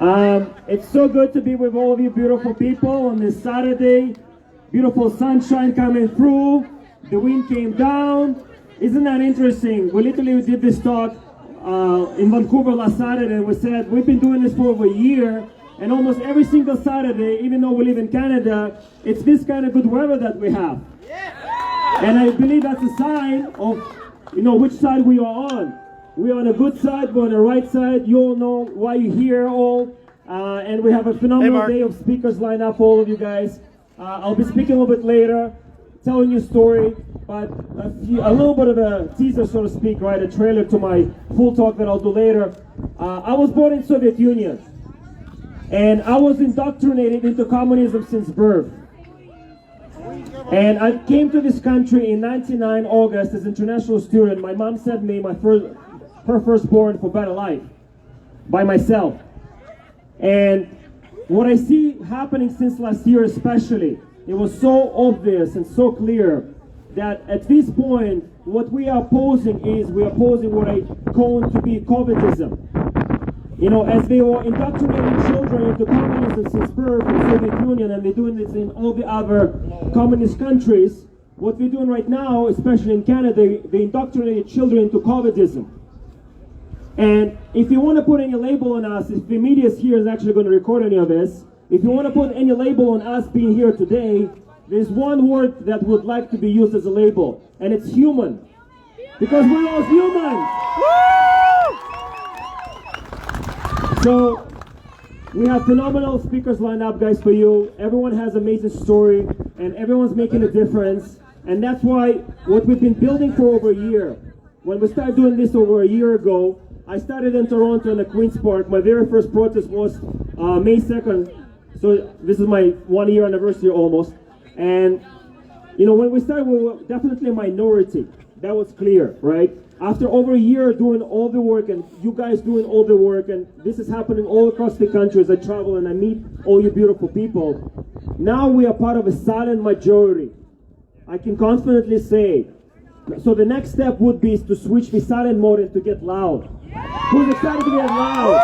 It's so good to be with all of you beautiful people on this Saturday. Beautiful sunshine coming through. The wind came down. Isn't that interesting? We literally did this talk in Vancouver last Saturday, and we said we've been doing this for over a year, and almost every single Saturday, even though we live in Canada, it's this kind of good weather that we have. And I believe that's a sign of, which side we are on. We're on a good side, we're on the right side. You all know why you're here all. And we have a phenomenal day of speakers lined up for all of you guys. I'll be speaking a little bit later, telling you a story, but a little bit of a teaser, so to speak, right? A trailer to my full talk that I'll do later. I was born in Soviet Union, and I was indoctrinated into communism since birth. And I came to this country in 1999 August as an international student. My mom sent me her firstborn for better life by myself. And what I see happening since last year especially, it was so obvious and so clear that at this point, what we are opposing is we are opposing what I call to be COVIDism. As they were indoctrinating children into communism since birth in the Soviet Union, and they're doing this in all the other communist countries, what we're doing right now, especially in Canada, they indoctrinated children into COVIDism. And if you want to put any label on us, if the media is here is actually going to record any of this, if you want to put any label on us being here today, there's one word that would like to be used as a label, and it's human. Because we're all human! So, we have phenomenal speakers lined up, guys, for you. Everyone has an amazing story, and everyone's making a difference. And that's why what we've been building for over a year. When we started doing this over a year ago, I started in Toronto in the Queen's Park. My very first protest was May 2nd. So this is my 1-year anniversary almost. And, when we started, we were definitely a minority. That was clear, right? After over a year doing all the work, and you guys doing all the work, and this is happening all across the country as I travel and I meet all you beautiful people, now we are part of a silent majority. I can confidently say. So the next step would be to switch the silent mode and to get loud. Who's excited to get loud?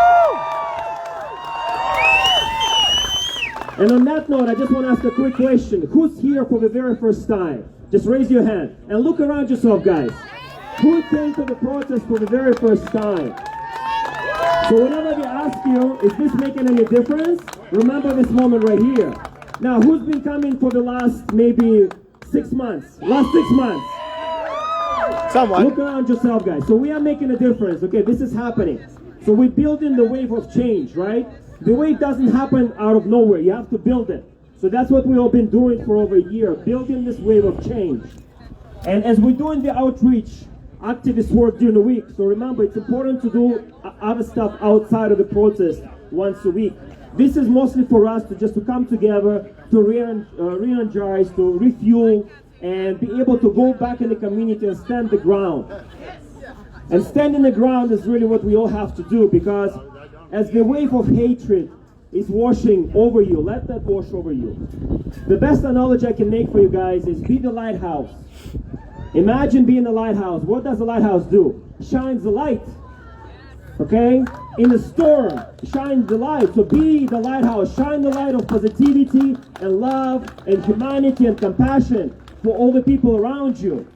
And on that note, I just want to ask a quick question. Who's here for the very first time? Just raise your hand and look around yourself, guys. Who came to the protest for the very first time? So whenever they ask you, is this making any difference? Remember this moment right here. Now, who's been coming for the last maybe 6 months? Last 6 months? Someone. Look around yourself, guys. So we are making a difference. Okay, this is happening. So we're building the wave of change, right? The wave doesn't happen out of nowhere. You have to build it. So that's what we've all been doing for over a year, building this wave of change. And as we're doing the outreach, activist work during the week, so remember, it's important to do other stuff outside of the protest once a week. This is mostly for us to come together, to re-energize, to refuel, and be able to go back in the community and stand the ground. And standing the ground is really what we all have to do, because as the wave of hatred is washing over you, let that wash over you. The best analogy I can make for you guys is be the lighthouse. Imagine being the lighthouse. What does the lighthouse do? Shines the light. Okay? In the storm, shines the light. So be the lighthouse. Shine the light of positivity and love and humanity and compassion for all the people around you.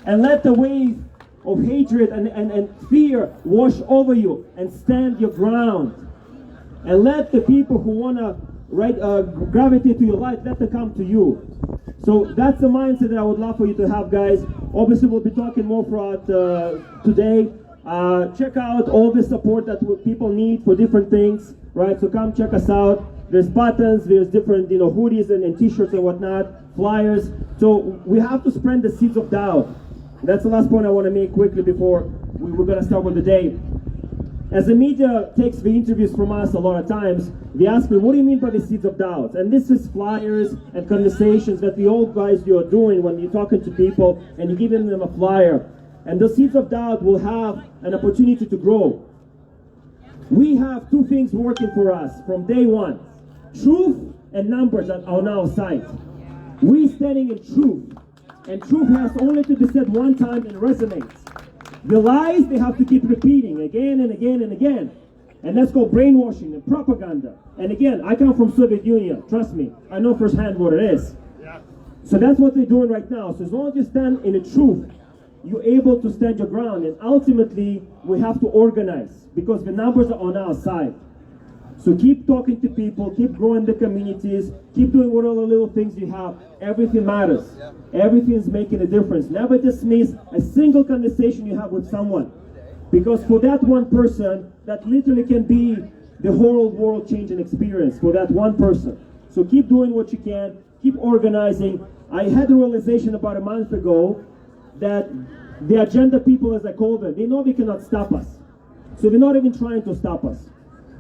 And let the wave of hatred and fear wash over you, and stand your ground. And let the people who want to gravitate to your light, let them come to you. So that's the mindset that I would love for you to have, guys. Obviously, we'll be talking more throughout today. Check out all the support that people need for different things, right? So come check us out. There's buttons, there's different, hoodies and t-shirts and whatnot, flyers. So we have to spread the seeds of doubt. That's the last point I want to make quickly before we're going to start with the day. As the media takes the interviews from us a lot of times, they ask me, what do you mean by the seeds of doubt? And this is flyers and conversations that the old guys you are doing when you're talking to people and you're giving them a flyer. And the seeds of doubt will have an opportunity to grow. We have two things working for us from day one. Truth and numbers are on our side. We standing in truth. And truth has only to be said one time and resonates. The lies, they have to keep repeating again and again and again. And that's called brainwashing and propaganda. And again, I come from Soviet Union. Trust me, I know firsthand what it is. So that's what they're doing right now. So as long as you stand in the truth, you're able to stand your ground. And ultimately, we have to organize because the numbers are on our side. So keep talking to people, keep growing the communities, keep doing what all the little things you have. Everything matters. Everything's making a difference. Never dismiss a single conversation you have with someone. Because for that one person, that literally can be the whole world changing experience for that one person. So keep doing what you can, keep organizing. I had a realization about a month ago that the agenda people, as I call them, they know they cannot stop us. So they're not even trying to stop us.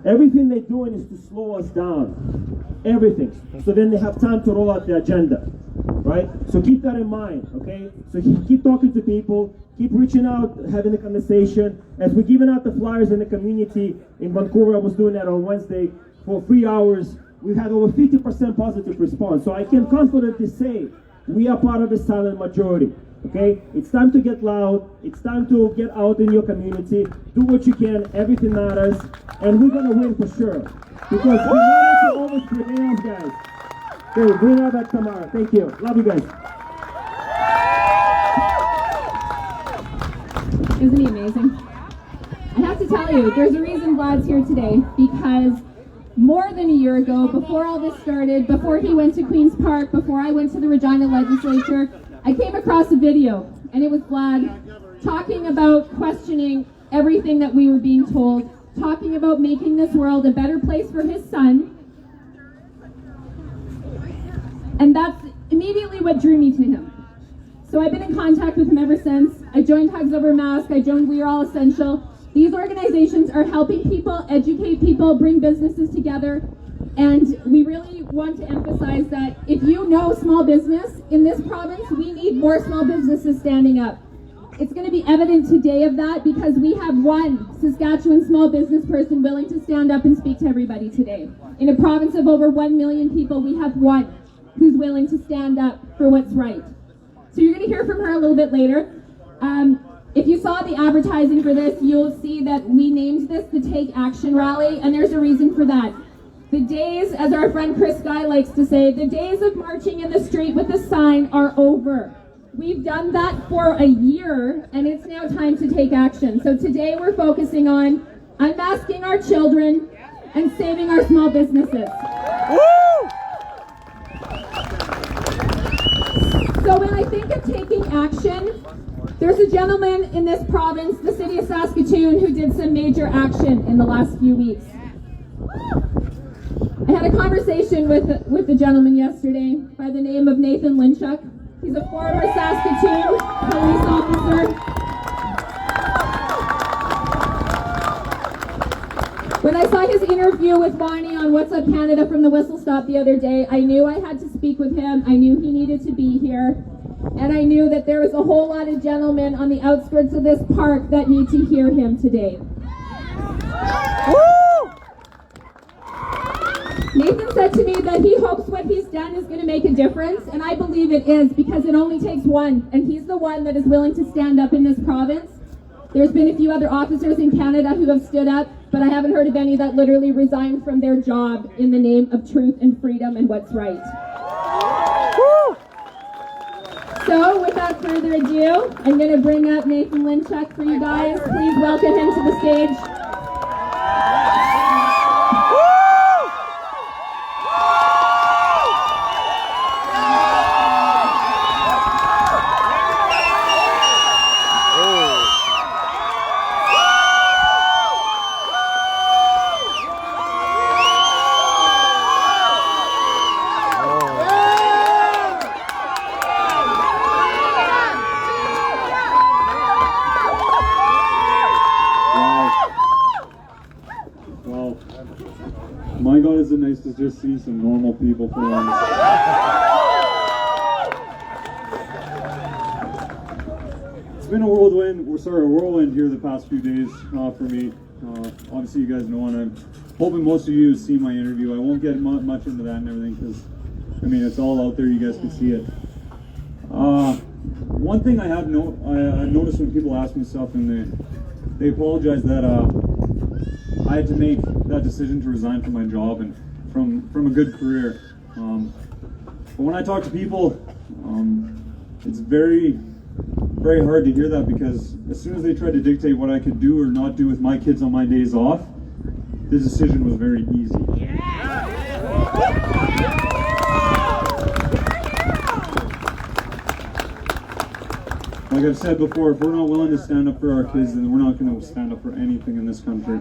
Everything they're doing is to slow us down. Everything. So then they have time to roll out the agenda. Right? So keep that in mind, okay? So keep talking to people, keep reaching out, having a conversation. As we're giving out the flyers in the community in Vancouver, I was doing that on Wednesday for 3 hours. We had over 50% positive response. So I can confidently say we are part of the silent majority. Okay? It's time to get loud. It's time to get out in your community. Do what you can. Everything matters. And we're going to win for sure. Because we managed to almost prevail, guys. Okay, bring her back tomorrow. Thank you. Love you guys. Isn't he amazing? I have to tell you, there's a reason Vlad's here today, because more than a year ago, before all this started, before he went to Queen's Park, before I went to the Regina legislature, I came across a video, and it was Vlad talking about questioning everything that we were being told, talking about making this world a better place for his son. And that's immediately what drew me to him. So I've been in contact with him ever since. I joined Hugs Over Mask, I joined We Are All Essential. These organizations are helping people, educate people, bring businesses together. And we really want to emphasize that if you know small business in this province, we need more small businesses standing up. It's going to be evident today of that because we have one Saskatchewan small business person willing to stand up and speak to everybody today. In a province of over 1 million people, we have one who's willing to stand up for what's right. So you're going to hear from her a little bit later. If you saw the advertising for this, you'll see that we named this the Take Action Rally, and there's a reason for that. The days, as our friend Chris Guy likes to say, the days of marching in the street with a sign are over. We've done that for a year, and it's now time to take action. So today we're focusing on unmasking our children and saving our small businesses. Woo! So when I think of taking action, there's a gentleman in this province, the city of Saskatoon, who did some major action in the last few weeks. I had a conversation with a gentleman yesterday by the name of Nathan Lynchuk. He's a former Saskatoon police officer. When I saw his interview with Bonnie on What's Up Canada from the Whistle Stop the other day, I knew I had to speak with him. I knew he needed to be here. And I knew that there was a whole lot of gentlemen on the outskirts of this park that need to hear him today. Woo! Nathan said to me that he hopes what he's done is going to make a difference, and I believe it is, because it only takes one, and he's the one that is willing to stand up in this province. There's been a few other officers in Canada who have stood up, but I haven't heard of any that literally resigned from their job in the name of truth and freedom and what's right. Woo! So, without further ado, I'm going to bring up Nathan Lynchuk for you guys. Please welcome him to the stage. My God, is it nice to just see some normal people for once. It's been a whirlwind here the past few days for me. Obviously, you guys know, and I'm hoping most of you have seen my interview. I won't get much into that and everything because, I mean, it's all out there. You guys can see it. One thing I have I noticed when people ask me stuff and they apologize that I had to make that decision to resign from my job and from a good career. But when I talk to people, it's very, very hard to hear that, because as soon as they tried to dictate what I could do or not do with my kids on my days off, the decision was very easy. Like I've said before, if we're not willing to stand up for our kids, then we're not going to stand up for anything in this country.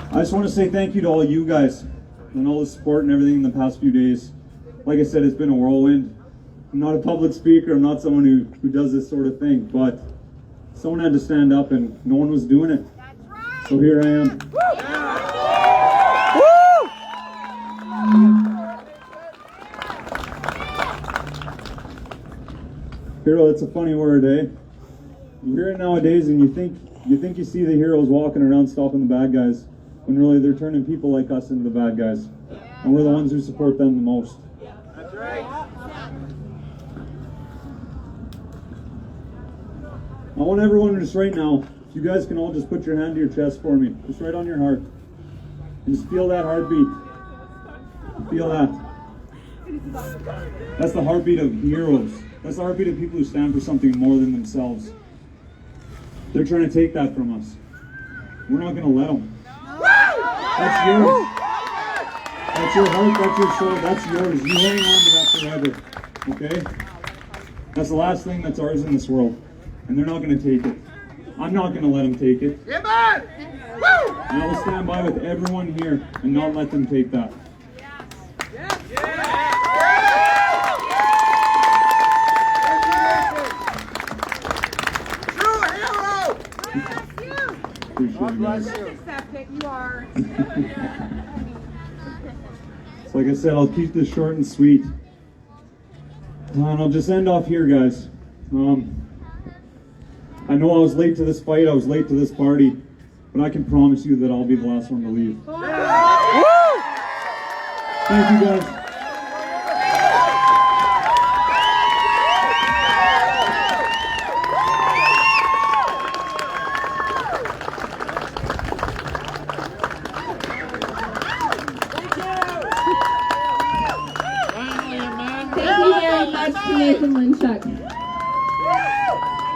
I just want to say thank you to all you guys and all the support and everything in the past few days. Like I said, it's been a whirlwind. I'm not a public speaker, I'm not someone who does this sort of thing, but someone had to stand up and no one was doing it. So here I am. Hero, it's a funny word, eh? You hear it nowadays and you think you see the heroes walking around stopping the bad guys, when really they're turning people like us into the bad guys. And we're the ones who support them the most. That's right. I want everyone just right now, if you guys can all just put your hand to your chest for me, just right on your heart, and just feel that heartbeat. Feel that. That's the heartbeat of heroes. That's the heartbeat of people who stand for something more than themselves. They're trying to take that from us. We're not going to let them. That's yours. That's your heart, that's your soul, that's yours. You hang on to that forever. Okay? That's the last thing that's ours in this world. And they're not going to take it. I'm not going to let them take it. Yeah, man! Woo! And I will stand by with everyone here and not let them take that. True hero! Appreciate you guys. Accept it, you are. So like I said, I'll keep this short and sweet. And I'll just end off here, guys. I know I was late to this fight, I was late to this party, but I can promise you that I'll be the last one to leave. Thank you, guys. Thank you very much to Nathan Lynchuk.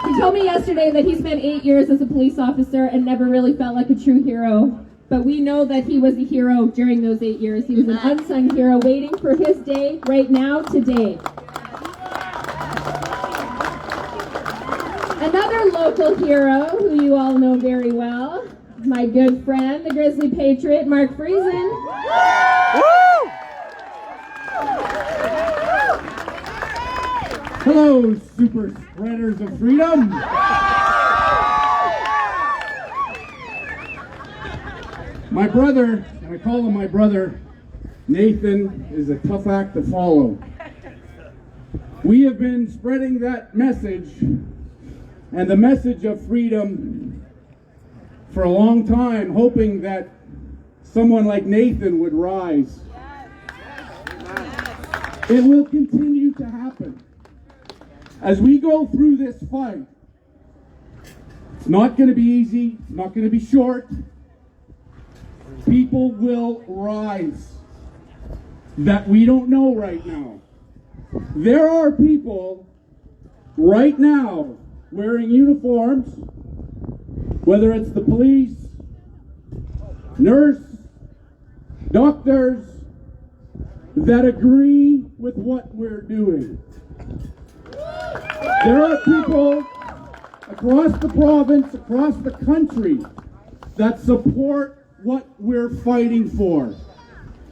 He told me yesterday that he spent 8 years as a police officer and never really felt like a true hero. But we know that he was a hero during those 8 years. He was an unsung hero waiting for his day right now, today. Another local hero who you all know very well, my good friend, the Grizzly Patriot, Mark Friesen. Hello, super spreaders of freedom. My brother, and I call him my brother, Nathan, is a tough act to follow. We have been spreading that message and the message of freedom for a long time, hoping that someone like Nathan would rise. It will continue to happen. As we go through this fight, it's not going to be easy, it's not going to be short. People will rise that we don't know right now. There are people right now wearing uniforms, whether it's the police, nurse, doctors, that agree with what we're doing. There are people across the province, across the country, that support what we're fighting for.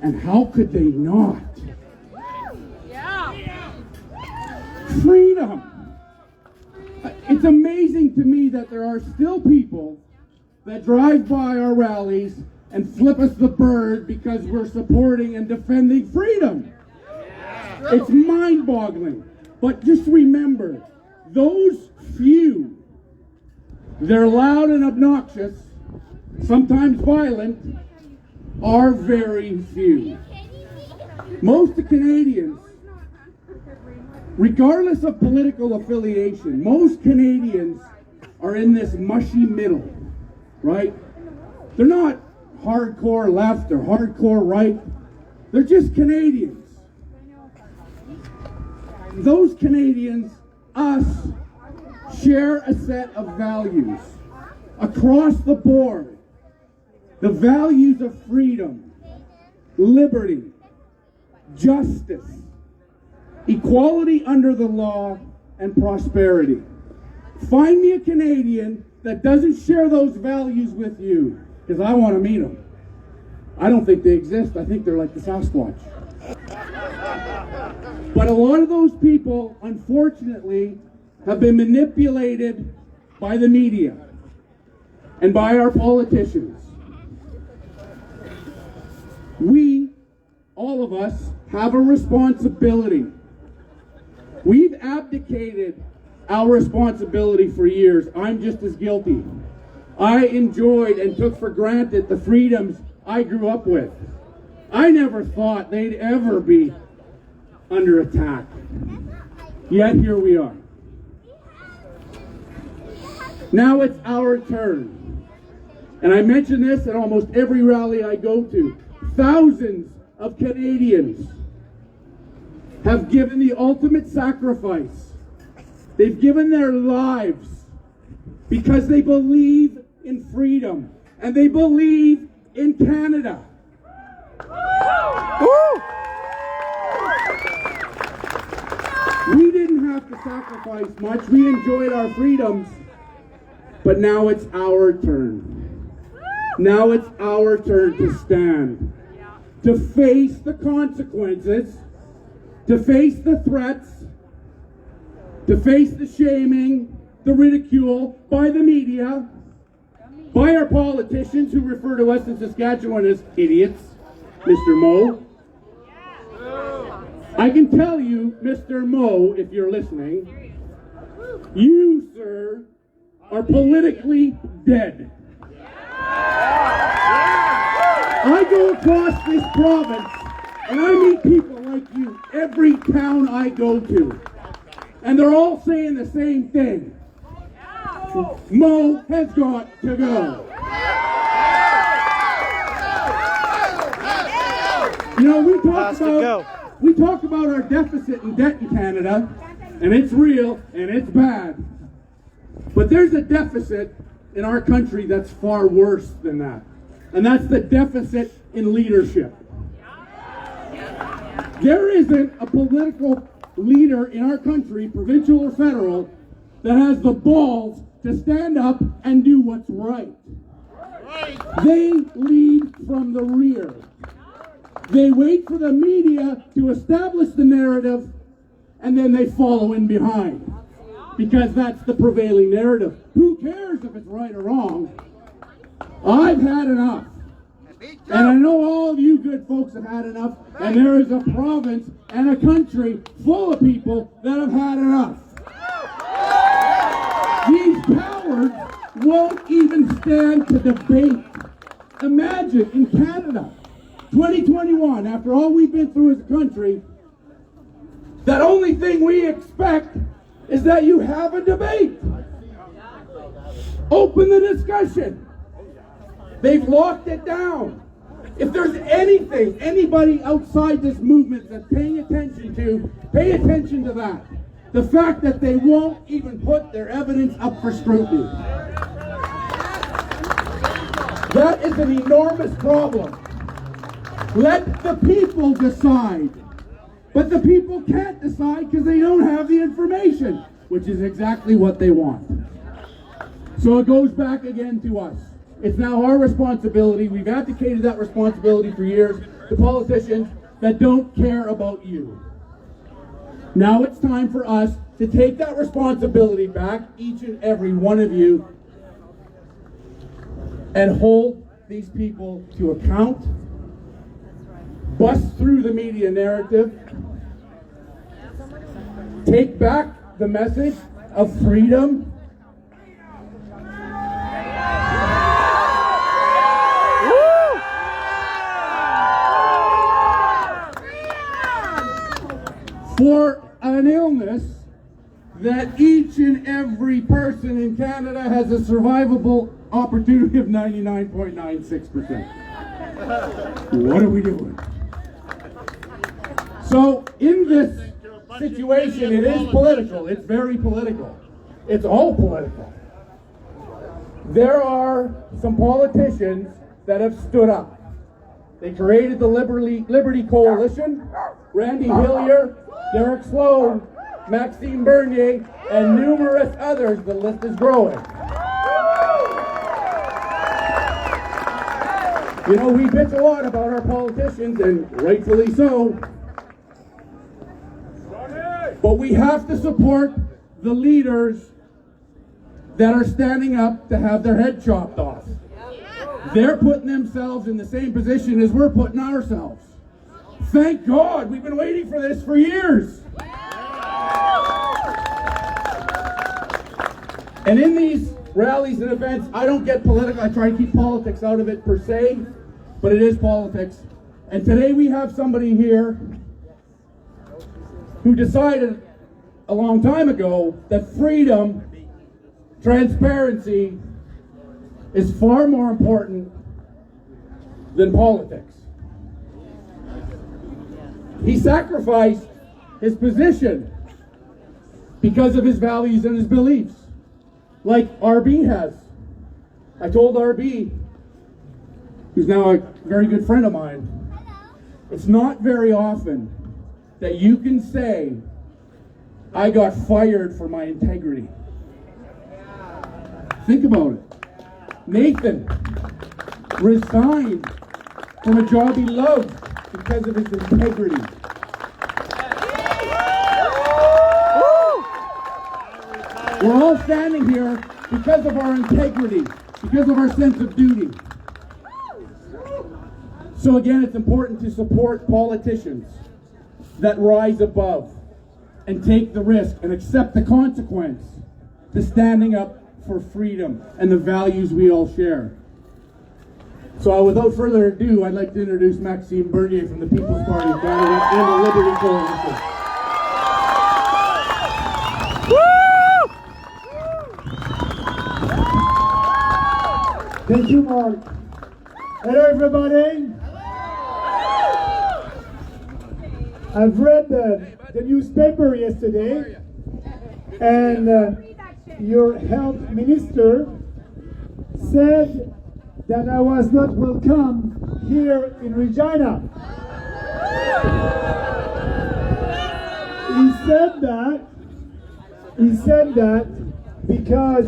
And how could they not? Freedom. It's amazing to me that there are still people that drive by our rallies and flip us the bird because we're supporting and defending freedom. It's mind-boggling. But just remember, those few, they're loud and obnoxious, sometimes violent, are very few. Most Canadians, regardless of political affiliation, most Canadians are in this mushy middle, right? They're not hardcore left or hardcore right. They're just Canadians. Those Canadians, us, share a set of values across the board. The values of freedom, liberty, justice, equality under the law, and prosperity. Find me a Canadian that doesn't share those values with you, because I want to meet them. I don't think they exist. I think they're like the Sasquatch. But a lot of those people, unfortunately, have been manipulated by the media and by our politicians. We, all of us, have a responsibility. We've abdicated our responsibility for years. I'm just as guilty. I enjoyed and took for granted the freedoms I grew up with. I never thought they'd ever be under attack. Yet here we are. Now it's our turn. And I mention this at almost every rally I go to. Thousands of Canadians have given the ultimate sacrifice. They've given their lives because they believe in freedom and they believe in Canada. We didn't have to sacrifice much. We enjoyed our freedoms. But now it's our turn. Now it's our turn to stand. To face the consequences. To face the threats. To face the shaming, the ridicule by the media, by our politicians who refer to us in Saskatchewan as idiots, Mr. Moe. I can tell you, Mr. Moe, if you're listening, you, sir, are politically dead. I go across this province and I meet people like you every town I go to. And they're all saying the same thing. Moe has got to go. You know, we talk about our deficit and debt in Canada, and it's real and it's bad. But there's a deficit in our country that's far worse than that. And that's the deficit in leadership. There isn't a political leader in our country, provincial or federal, that has the balls to stand up and do what's right. They lead from the rear. They wait for the media to establish the narrative, and then they follow in behind. Because that's the prevailing narrative. Who cares if it's right or wrong? I've had enough. And I know all of you good folks have had enough, and there is a province and a country full of people that have had enough. These cowards won't even stand to debate. Imagine in Canada, 2021, after all we've been through as a country, that only thing we expect is that you have a debate. Open the discussion. They've locked it down. If there's anything, anybody outside this movement that's paying attention to, pay attention to that. The fact that they won't even put their evidence up for scrutiny. That is an enormous problem. Let the people decide. But the people can't decide because they don't have the information, which is exactly what they want. So it goes back again to us. It's now our responsibility. We've abdicated that responsibility for years to politicians that don't care about you. Now it's time for us to take that responsibility back, each and every one of you, and hold these people to account, bust through the media narrative, take back the message of freedom, for an illness that each and every person in Canada has a survivable opportunity of 99.96%. What are we doing? So in this situation, it is political. It's very political. It's all political. There are some politicians that have stood up. They created the Liberty Coalition. Randy Hillier, Derek Sloan, Maxime Bernier, and numerous others. The list is growing. You know, we bitch a lot about our politicians, and rightfully so. But we have to support the leaders that are standing up to have their head chopped off. They're putting themselves in the same position as we're putting ourselves. Thank God, we've been waiting for this for years. And in these rallies and events, I don't get political. I try to keep politics out of it per se, but it is politics. And today we have somebody here who decided a long time ago that freedom, transparency, is far more important than politics. He sacrificed his position because of his values and his beliefs, like RB has. I told RB, who's now a very good friend of mine, it's not very often that you can say, I got fired for my integrity. Think about it. Nathan resigned from a job he loved because of his integrity. We're all standing here because of our integrity, because of our sense of duty. So again, it's important to support politicians that rise above and take the risk and accept the consequence to standing up for freedom and the values we all share. So without further ado, I'd like to introduce Maxime Bernier from the People's Party of Canada and the Liberty Coalition. Thank you, Mark. Hello, everybody. I've read the newspaper yesterday, and your health minister said that I was not welcome here in Regina. He said that because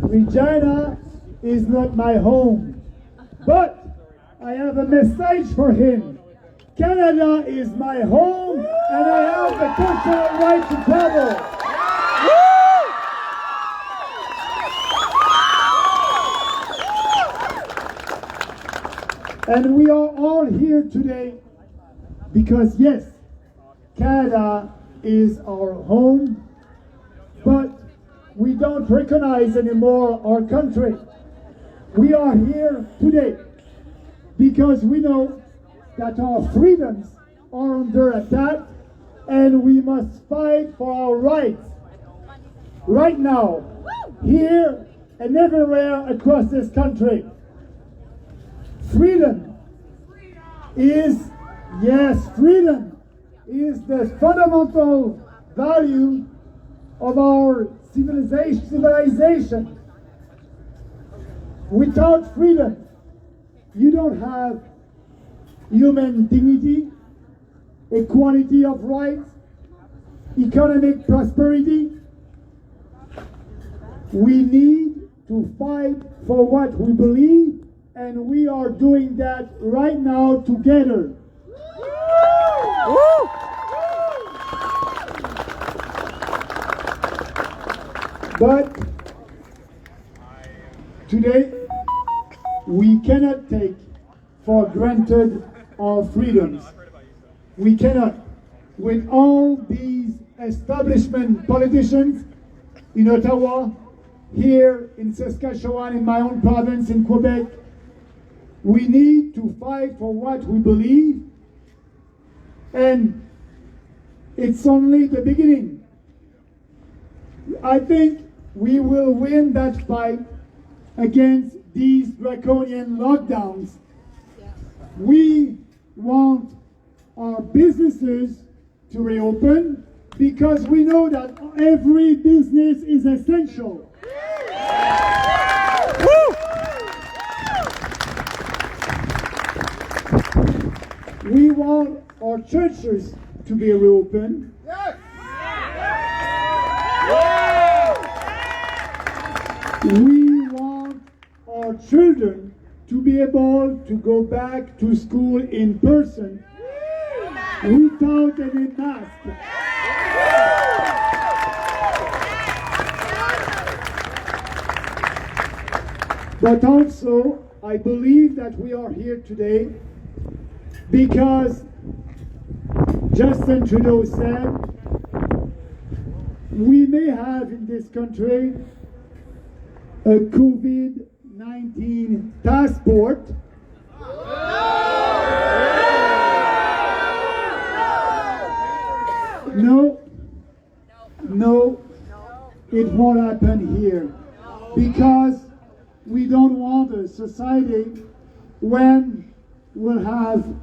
Regina is not my home. But I have a message for him. Canada is my home, and I have the cultural right to travel. And we are all here today because, yes, Canada is our home, but we don't recognize anymore our country. We are here today because we know that our freedoms are under attack, and we must fight for our rights right now, here and everywhere across this country. Freedom is the fundamental value of our civilization. Without freedom, you don't have human dignity, equality of rights, economic prosperity. We need to fight for what we believe, and we are doing that right now together. But today, we cannot take for granted our freedoms. We cannot. With all these establishment politicians in Ottawa, here in Saskatchewan, in my own province, in Quebec, we need to fight for what we believe, and it's only the beginning. I think we will win that fight against these draconian lockdowns. We want our businesses to reopen because we know that every business is essential. We want our churches to be reopened. We want our children to be able to go back to school in person without any mask. But also, I believe that we are here today because Justin Trudeau said we may have in this country a COVID-19 passport. No, it won't happen here because we don't want a society when we'll have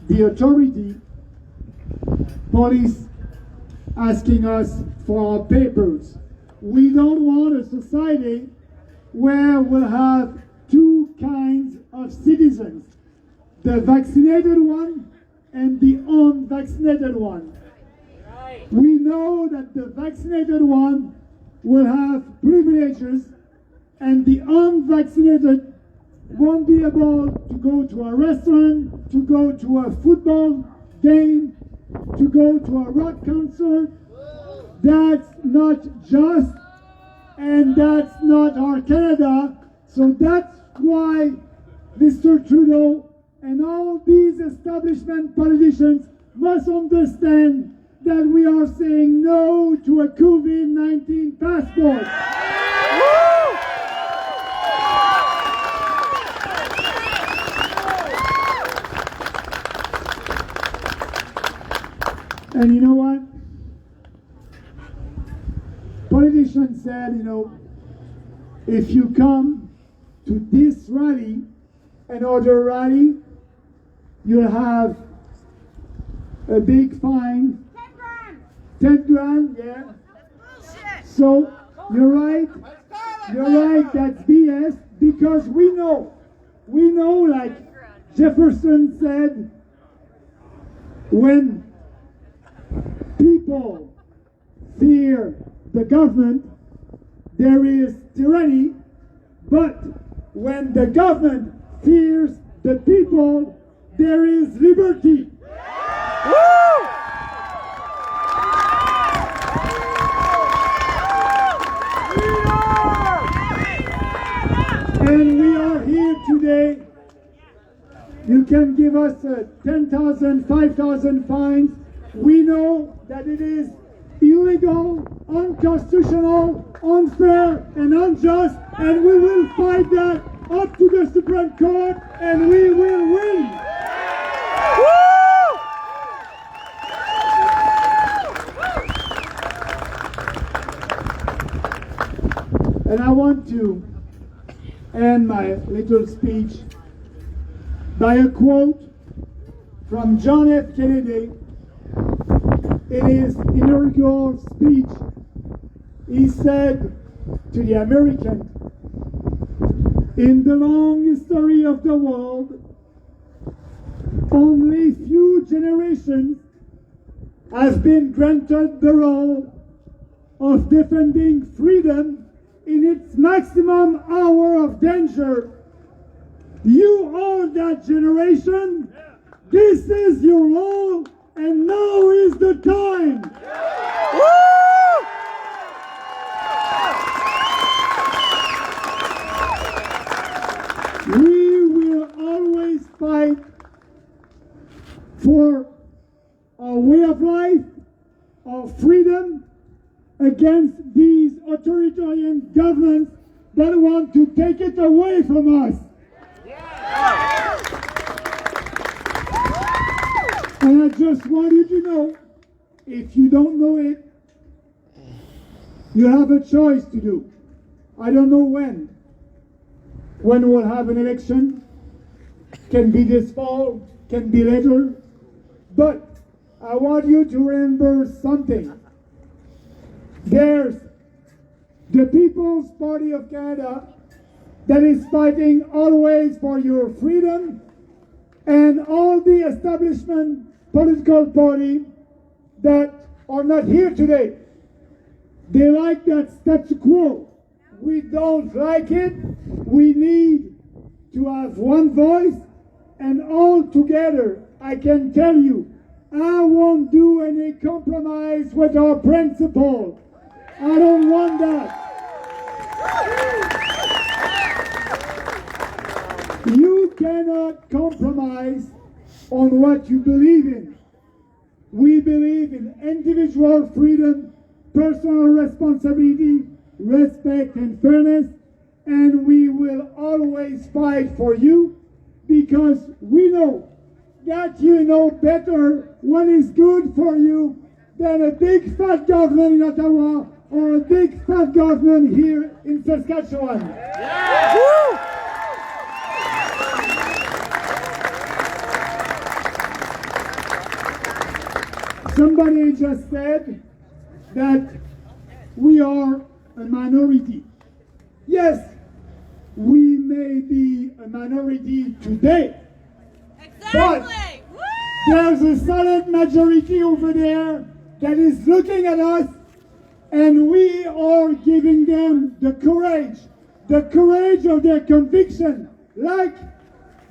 the authority, police asking us for our papers. We don't want a society where we'll have two kinds of citizens, the vaccinated one and the unvaccinated one. We know that the vaccinated one will have privileges and the unvaccinated won't be able to go to a restaurant, to go to a football game, to go to a rock concert. That's not just, and that's not our Canada. So that's why Mr. Trudeau and all these establishment politicians must understand that we are saying no to a COVID-19 passport. And you know what? Politicians said, if you come to this rally and other rally, you'll have a big fine. 10 grand, yeah. So, you're right, that's BS, because we know, like Jefferson said, when people fear the government, there is tyranny, but when the government fears the people, there is liberty. And we are here today. You can give us 10,000, 5,000 fines. We know that it is illegal, unconstitutional, unfair, and unjust, and we will fight that up to the Supreme Court, and we will win. And I want to end my little speech by a quote from John F. Kennedy. In his inaugural speech, he said to the Americans, in the long history of the world, only few generations have been granted the role of defending freedom in its maximum hour of danger. You are that generation. This is your role, and now is the time. We will always fight for our way of life, our freedom, against these authoritarian governments that want to take it away from us. And I just want you to know, if you don't know it, You have a choice to do. I don't know when. When we'll have an election. Can be this fall, can be later. But I want you to remember something. There's the People's Party of Canada that is fighting always for your freedom, and all the establishment political party that are not here today. They like that status quo. We don't like it. We need to have one voice, and all together, I can tell you, I won't do any compromise with our principle. I don't want that. You cannot compromise on what you believe in. We believe in individual freedom, personal responsibility, respect and fairness, and we will always fight for you because we know that you know better what is good for you than a big fat government in Ottawa or a big fat government here in Saskatchewan. Yeah. Somebody just said that we are a minority. Yes, we may be a minority today, but there's a solid majority over there that is looking at us, and we are giving them the courage of their conviction, like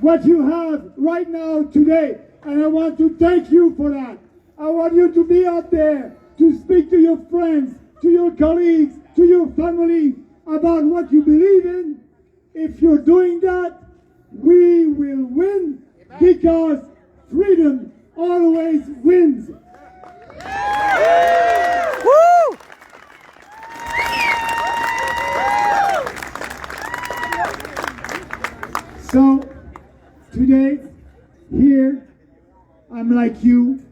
what you have right now today. And I want to thank you for that. I want you to be out there to speak to your friends, to your colleagues, to your family about what you believe in. If you're doing that, we will win because freedom always wins. Woo! So today, here, I'm like you.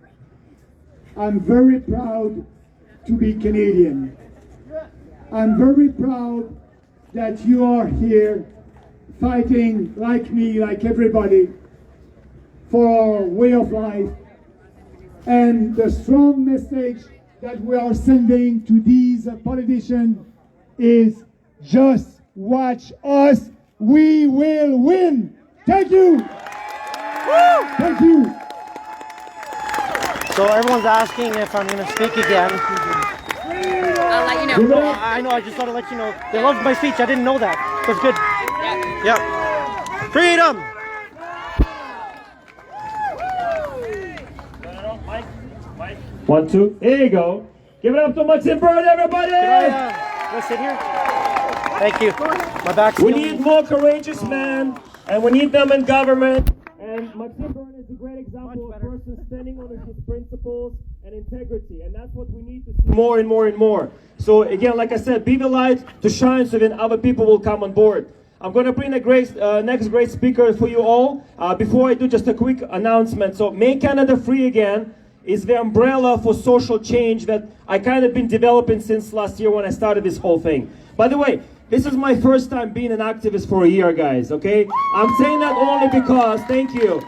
I'm very proud to be Canadian. I'm very proud that you are here fighting like me, like everybody, for our way of life. And the strong message that we are sending to these politicians is just watch us, we will win. Thank you. Thank you. So everyone's asking if I'm going to speak again. I'll let you know. I know, I just thought to let you know. They loved my speech. I didn't know that. That's good. Yep. Freedom! One, two. There you go. Give it up to Maxim Bird, everybody! Can I sit here? Thank you. My back's We killing need me. more courageous men, and we need them in government. And Maxim Bird is a great example of a person standing on his principles and integrity. And that's what we need to see more and more and more. So again, like I said, be the light to shine so then other people will come on board. I'm going to bring the next great speaker for you all. Before I do, just a quick announcement. So Make Canada Free Again is the umbrella for social change that I kind of been developing since last year when I started this whole thing. By the way, this is my first time being an activist for a year, guys, okay? I'm saying that only because, thank you.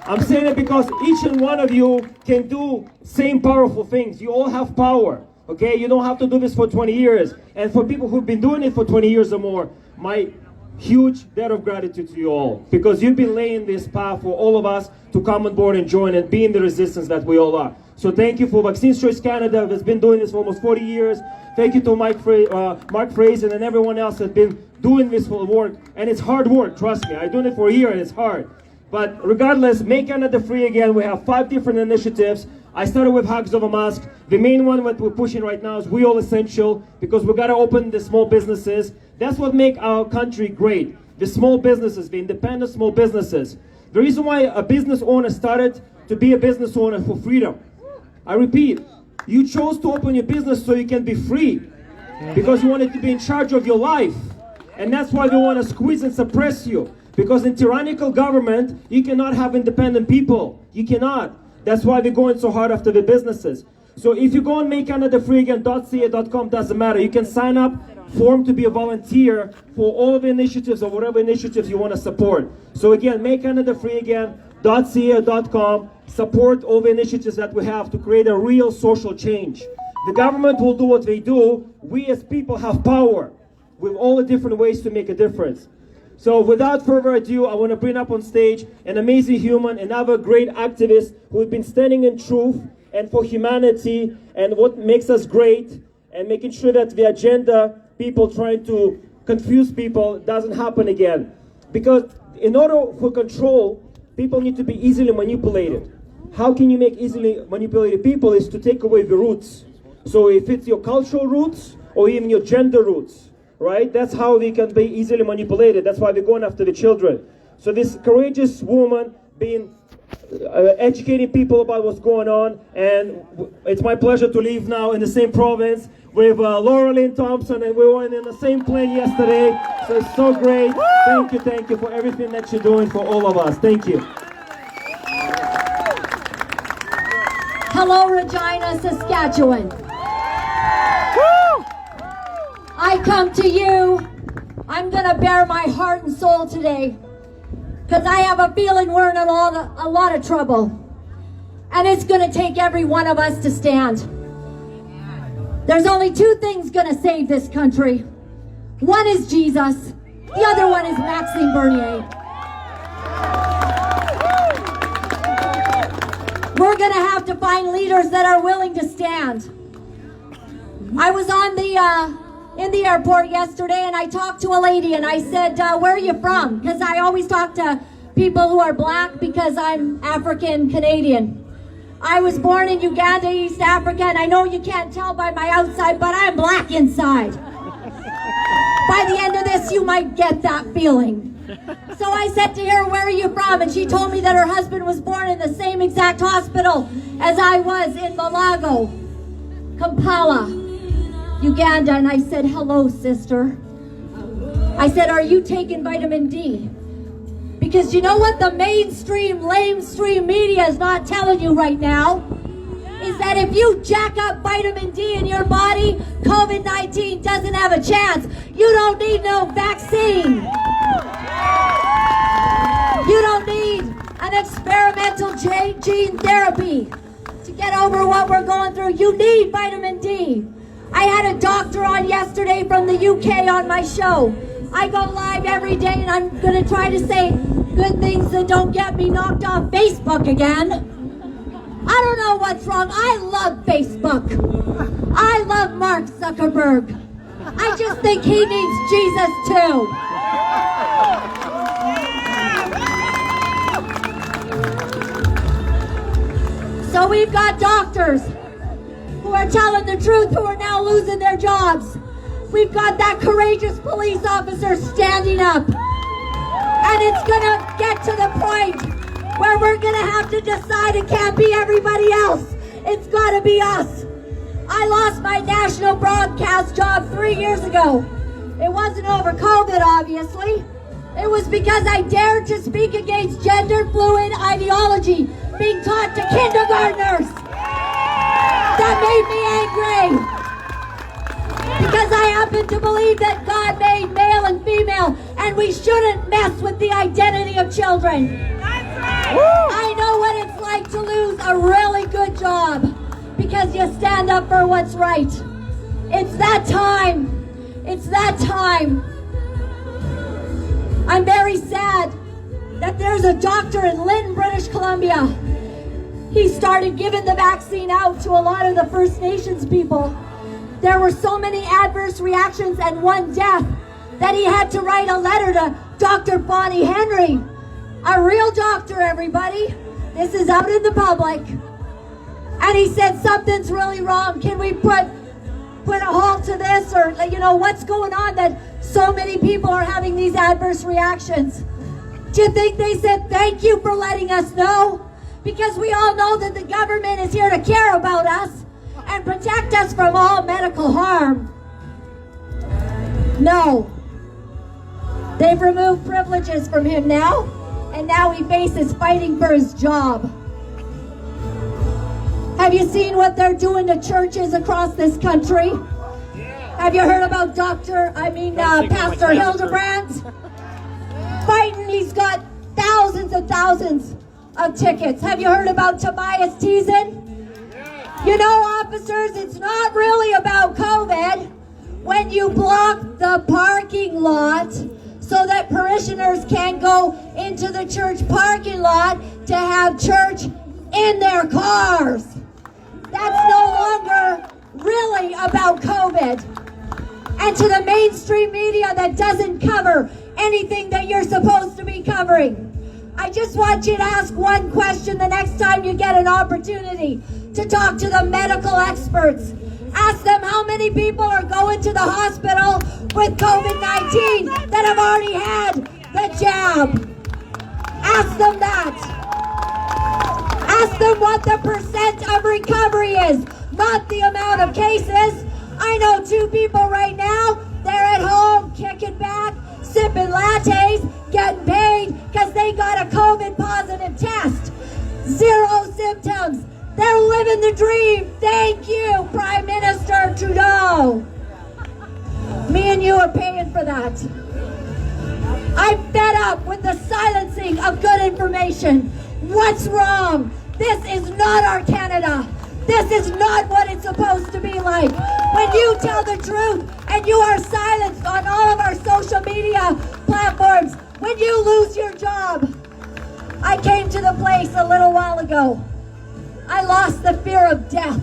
I'm saying it because each and one of you can do same powerful things. You all have power, okay? You don't have to do this for 20 years. And for people who've been doing it for 20 years or more, my huge debt of gratitude to you all, because you've been laying this path for all of us to come on board and join and be in the resistance that we all are. So thank you for Vaccines Choice Canada that's been doing this for almost 40 years. Thank you to Mark Fraser and everyone else that's been doing this for work. And it's hard work, trust me. I've done it for a year and it's hard. But regardless, Make Canada Free Again. We have 5 different initiatives. I started with Hugs of a Mask. The main one that we're pushing right now is We All Essential, because we got to open the small businesses. That's what makes our country great. The small businesses, the independent small businesses. The reason why a business owner started to be a business owner for freedom. I repeat, you chose to open your business so you can be free, because you wanted to be in charge of your life. And that's why they want to squeeze and suppress you. Because in tyrannical government, you cannot have independent people. You cannot. That's why they're going so hard after the businesses. So if you go on makecanadafreeagain.ca.com, doesn't matter. You can sign up, form to be a volunteer for all of the initiatives or whatever initiatives you want to support. So again, makecanadafreeagain.ca.com, support all the initiatives that we have to create a real social change. The government will do what they do. We as people have power with all the different ways to make a difference. So without further ado, I want to bring up on stage an amazing human, another great activist who has been standing in truth and for humanity and what makes us great, and making sure that the agenda, people trying to confuse people, doesn't happen again. Because in order for control, people need to be easily manipulated. How can you make easily manipulated people is to take away the roots. So if it's your cultural roots or even your gender roots, right? That's how they can be easily manipulated. That's why they're going after the children. So this courageous woman being educating people about what's going on, and it's my pleasure to live now in the same province with Laura Lynn Thompson, and we were in the same plane yesterday, so it's so great. Thank you for everything that you're doing for all of us. Thank you. Hello, Regina, Saskatchewan. I come to you. I'm going to bare my heart and soul today because I have a feeling we're in a lot of trouble. And it's going to take every one of us to stand. There's only two things going to save this country. One is Jesus. The other one is Maxime Bernier. We're going to have to find leaders that are willing to stand. I was on in the airport yesterday, and I talked to a lady, and I said, where are you from? Because I always talk to people who are black because I'm African Canadian. I was born in Uganda, East Africa, and I know you can't tell by my outside, but I'm black inside. By the end of this, you might get that feeling. So I said to her, where are you from? And she told me that her husband was born in the same exact hospital as I was in Malago, Kampala, Uganda. And I said, hello, sister. I said, are you taking vitamin D? Because you know what the mainstream, lamestream media is not telling you right now? Is that if you jack up vitamin D in your body, COVID-19 doesn't have a chance. You don't need no vaccine. You don't need an experimental gene therapy to get over what we're going through. You need vitamin D. I had a doctor on yesterday from the UK on my show. I go live every day, and I'm going to try to say good things that don't get me knocked off Facebook again. I don't know what's wrong. I love Facebook. I love Mark Zuckerberg. I just think he needs Jesus too. So we've got doctors who are telling the truth who are now losing their jobs. We've got that courageous police officer standing up. And it's gonna get to the point where we're gonna have to decide it can't be everybody else. It's gotta be us. I lost my national broadcast job 3 years ago. It wasn't over COVID, obviously. It was because I dared to speak against gender fluid ideology being taught to kindergartners. That made me angry. Because I happen to believe that God made male and female, and we shouldn't mess with the identity of children. I know what it's like to lose a really good job because you stand up for what's right. It's that time. It's that time. I'm very sad that there's a doctor in Lyndon, British Columbia. He started giving the vaccine out to a lot of the First Nations people. There were so many adverse reactions and one death that he had to write a letter to Dr. Bonnie Henry, a real doctor, everybody. This is out in the public. And he said, something's really wrong. Can we put a halt to this? Or, you know, what's going on that so many people are having these adverse reactions? Do you think they said, thank you for letting us know? Because we all know that the government is here to care about us and protect us from all medical harm. No. They've removed privileges from him now, and now he faces fighting for his job. Have you seen what they're doing to churches across this country? Have you heard about Pastor Hildebrand? Fighting, he's got thousands and thousands of tickets. Have you heard about Tobias Teason? You know, officers, it's not really about COVID when you block the parking lot so that parishioners can't go into the church parking lot to have church in their cars. That's no longer really about COVID. And to the mainstream media that doesn't cover anything that you're supposed to be covering, I just want you to ask one question the next time you get an opportunity to talk to the medical experts. Ask them how many people are going to the hospital with COVID-19 that have already had the jab. Ask them that. Ask them what the % of recovery is, not the amount of cases. I know 2 people right now, they're at home kicking back, sipping lattes, getting paid because they got a COVID positive test. 0 symptoms. They're living the dream. Thank you, Prime Minister Trudeau. Me and you are paying for that. I'm fed up with the silencing of good information. What's wrong? This is not our Canada. This is not what it's supposed to be like. When you tell the truth and you are silenced on all of our social media platforms, when you lose your job. I came to the place a little while ago. I lost the fear of death.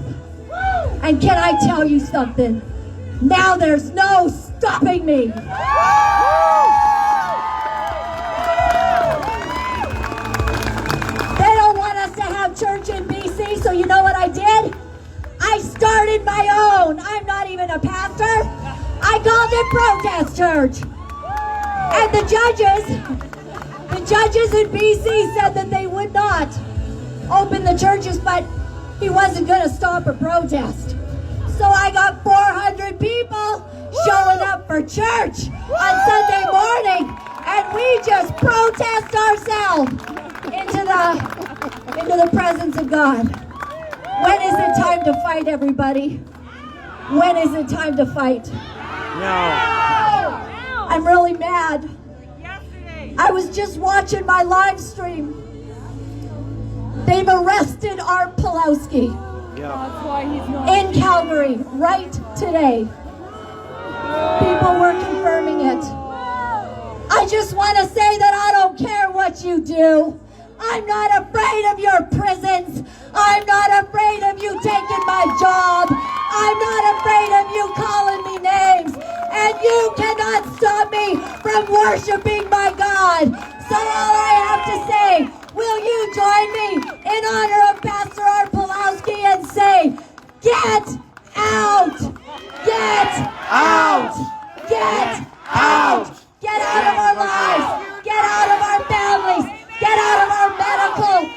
And can I tell you something? Now there's no stopping me. They don't want us to have church in BC, so you know what I did? I started my own. I'm not even a pastor. I called it Protest Church. And the judges in BC said that they would not open the churches, but he wasn't going to stop a protest. So I got 400 people showing up for church on Sunday morning, and we just protest ourselves into the presence of God. When is it time to fight, everybody? When is it time to fight? No. I'm really mad. I was just watching my live stream. They've arrested Art Pulowski in Calgary right today. People were confirming it. I just want to say that I don't care what you do. I'm not afraid of your prisons. I'm not afraid of you taking my job. I'm not afraid of you calling me names. And you cannot stop me from worshiping my God. So all I have to say, will you join me in honor of Pastor Art Pulowski and say, get out! Get out! Get out! Get out of our lives! Get out of our families! Get out of our medical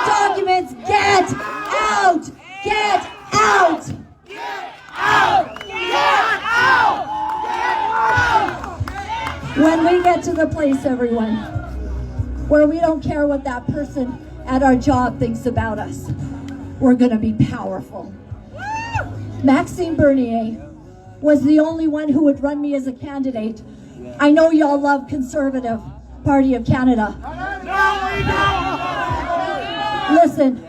documents! Get out! Get out! Get out! Get out! When we get to the place, everyone, where we don't care what that person at our job thinks about us, we're going to be powerful. Maxime Bernier was the only one who would run me as a candidate. I know y'all love Conservative Party of Canada. Listen,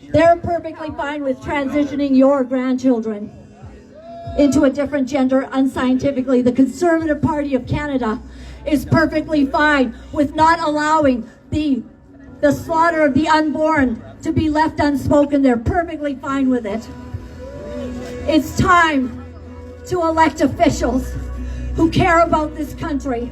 they're perfectly fine with transitioning your grandchildren into a different gender unscientifically. The Conservative Party of Canada is perfectly fine with not allowing the slaughter of the unborn to be left unspoken. They're perfectly fine with it. It's time to elect officials who care about this country,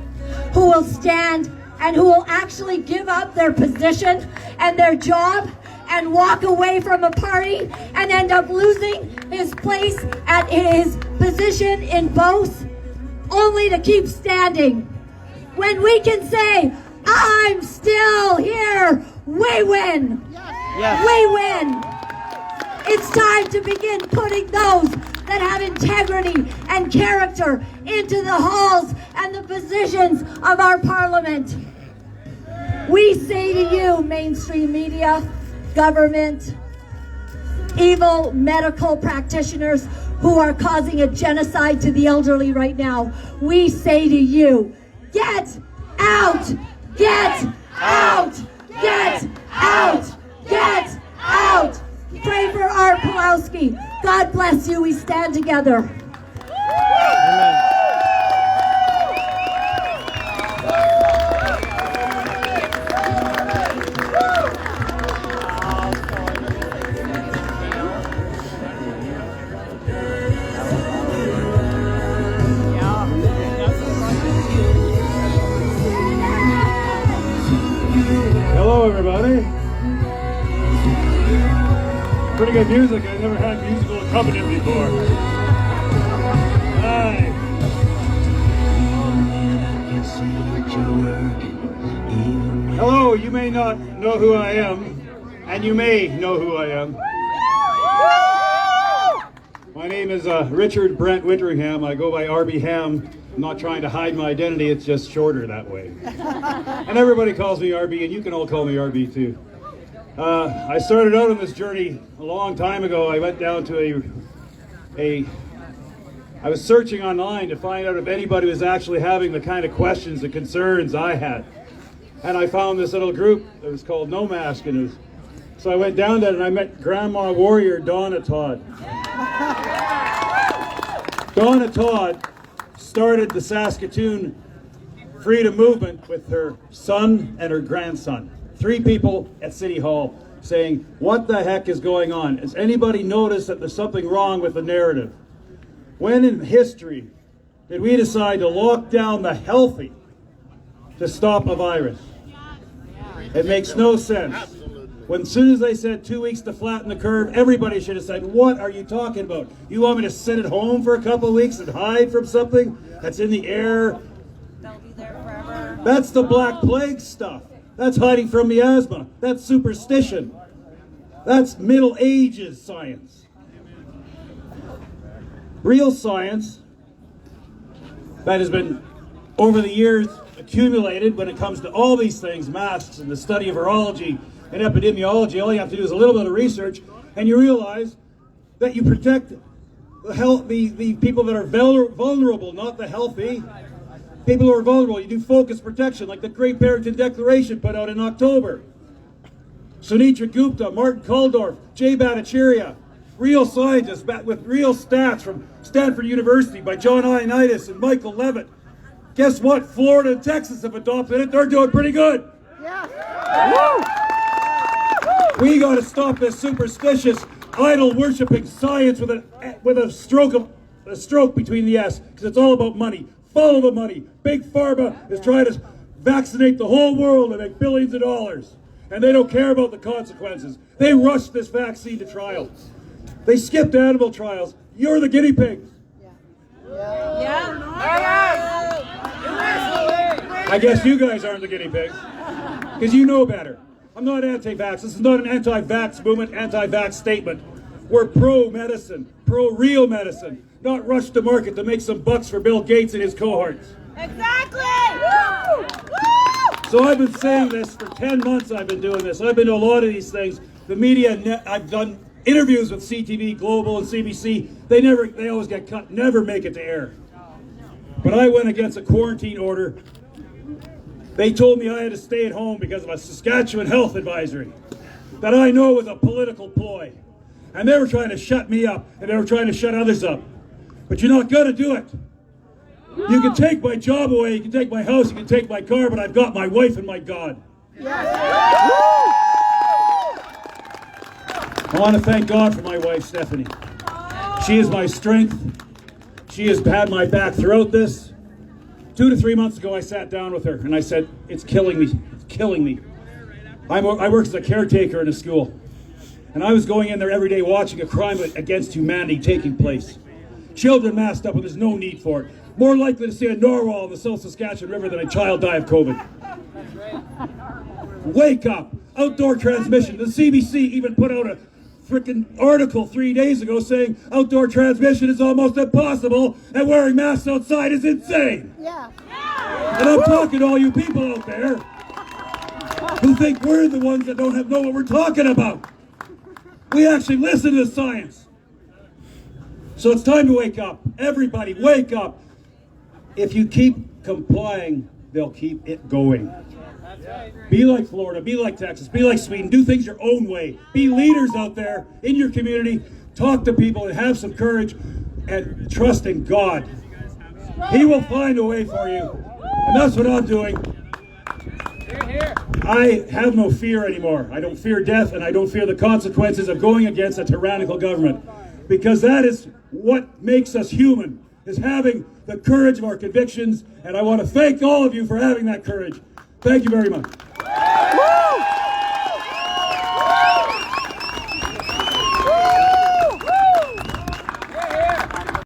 who will stand and who will actually give up their position and their job and walk away from a party and end up losing his place at his position in both, only to keep standing. When we can say, I'm still here, we win. Yes. We win. It's time to begin putting those that have integrity and character into the halls and the positions of our parliament. We say to you, mainstream media, government, evil medical practitioners who are causing a genocide to the elderly right now. We say to you, get out! Get out! Get out! Get out! Pray for Art Pulowski. God bless you. We stand together. Hello, everybody. Pretty good music. I've never had musical accompaniment before. Hi. Hello, you may not know who I am, and you may know who I am. My name is Richard Brent Winteringham. I go by RB Ham. I'm not trying to hide my identity, it's just shorter that way. And everybody calls me RB, and you can all call me RB too. I started out on this journey a long time ago. I went down to I was searching online to find out if anybody was actually having the kind of questions and concerns I had. And I found this little group that was called No Mask, and so I went down there and I met Grandma Warrior Donna Todd. Donna Todd started the Saskatoon Freedom Movement with her son and her grandson. 3 people at City Hall saying, what the heck is going on? Has anybody noticed that there's something wrong with the narrative? When in history did we decide to lock down the healthy to stop a virus? It makes no sense. When as soon as they said 2 weeks to flatten the curve, everybody should have said, what are you talking about? You want me to sit at home for a couple of weeks and hide from something that's in the air? They'll be there forever. That's the Black Plague stuff. That's hiding from miasma. That's superstition. That's Middle Ages science. Real science that has been, over the years, accumulated when it comes to all these things, masks and the study of virology and epidemiology. All you have to do is a little bit of research, and you realize that you protect the people that are vulnerable, not the healthy. People who are vulnerable, you do focus protection, like the Great Barrington Declaration put out in October. Sunitra Gupta, Martin Kulldorff, Jay Bhattacharya, real scientists with real stats from Stanford University by John Ioannidis and Michael Levitt. Guess what? Florida and Texas have adopted it. They're doing pretty good. We got to stop this superstitious, idol worshipping science with a stroke between the S, because it's all about money. Follow the money. Big Pharma is trying to vaccinate the whole world and make billions of dollars, and they don't care about the consequences. They rushed this vaccine to trial. They skipped animal trials. You're the guinea pigs. I guess you guys aren't the guinea pigs, because you know better. I'm not anti-vax. This is not an anti-vax movement, anti-vax statement. We're pro-medicine, pro-real medicine, not rush to market to make some bucks for Bill Gates and his cohorts. Exactly! Woo! Woo! So I've been saying this for 10 months. I've been doing this. I've been to a lot of these things. The media, I've done interviews with CTV, Global, and CBC. They always get cut, never make it to air. But I went against a quarantine order. They told me I had to stay at home because of a Saskatchewan health advisory that I know was a political ploy. And they were trying to shut me up, and they were trying to shut others up. But you're not going to do it. You can take my job away, you can take my house, you can take my car, but I've got my wife and my God. I want to thank God for my wife, Stephanie. She is my strength. She has had my back throughout this. 2 to 3 months ago, I sat down with her and I said, it's killing me. It's killing me. I work as a caretaker in a school. And I was going in there every day watching a crime against humanity taking place. Children masked up when there's no need for it. More likely to see a narwhal in the South Saskatchewan River than a child die of COVID. Wake up! Outdoor transmission. The CBC even put out a freaking article 3 days ago saying outdoor transmission is almost impossible and wearing masks outside is insane. And I'm talking to all you people out there who think we're the ones that don't know what we're talking about. We actually listen to the science. So it's time to wake up. Everybody, wake up. If you keep complying, they'll keep it going. Be like Florida, be like Texas, be like Sweden. Do things your own way. Be leaders out there in your community. Talk to people and have some courage and trust in God. He will find a way for you. And that's what I'm doing. I have no fear anymore. I don't fear death, and I don't fear the consequences of going against a tyrannical government. Because that is what makes us human, is having the courage of our convictions. And I want to thank all of you for having that courage. Thank you very much.